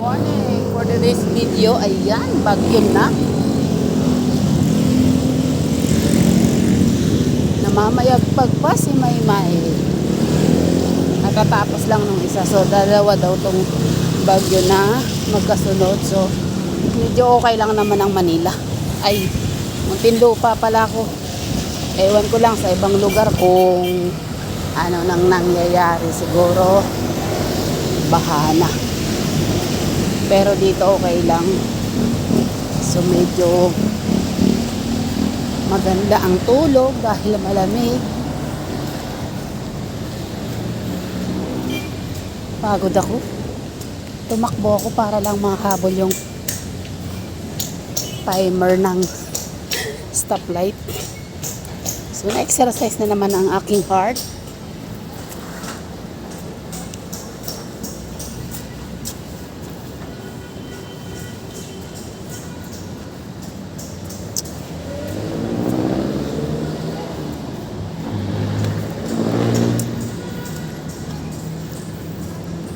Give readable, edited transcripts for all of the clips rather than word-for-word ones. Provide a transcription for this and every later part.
Morning! For today's video, ayan, bagyo na. Namamayagpag pa si Maymay. Natatapos lang nung isa. So, dalawa daw tong bagyo na magkasunod. So, medyo okay lang naman ang Manila. Ay, Muntinlupa pala ako. Ewan ko lang sa ibang lugar kung ano nang nangyayari. Siguro, bahana. Pero dito okay lang. So medyo maganda ang tulog dahil malamig. Pagod ako. Tumakbo ako para lang makahabol yung timer ng stoplight. So na-exercise na naman ang aking heart.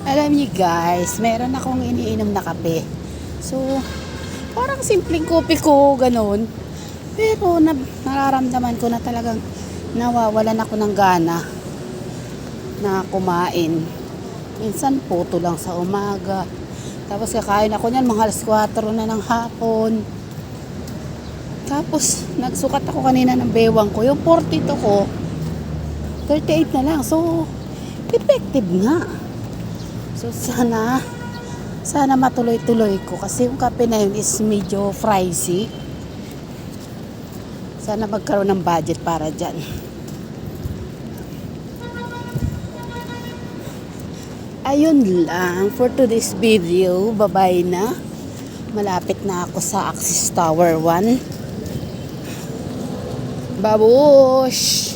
Alam niyo guys, meron akong iniinom na kape. So, parang simpleng kopi ko, ganun. Pero nararamdaman ko na talagang nawawalan ako ng gana na kumain. Minsan puto lang sa umaga. Tapos kakain ako niyan mga alas 4 na ng hapon. Tapos nagsukat ako kanina ng bewang ko. Yung 42 ko, 38 na lang. So, effective nga. So sana matuloy-tuloy ko kasi yung kape na yun is medyo pricey. Sana magkaroon ng budget para dyan. Ayun lang for today's video. Bye-bye na. Malapit na ako sa Axis Tower 1. Babush!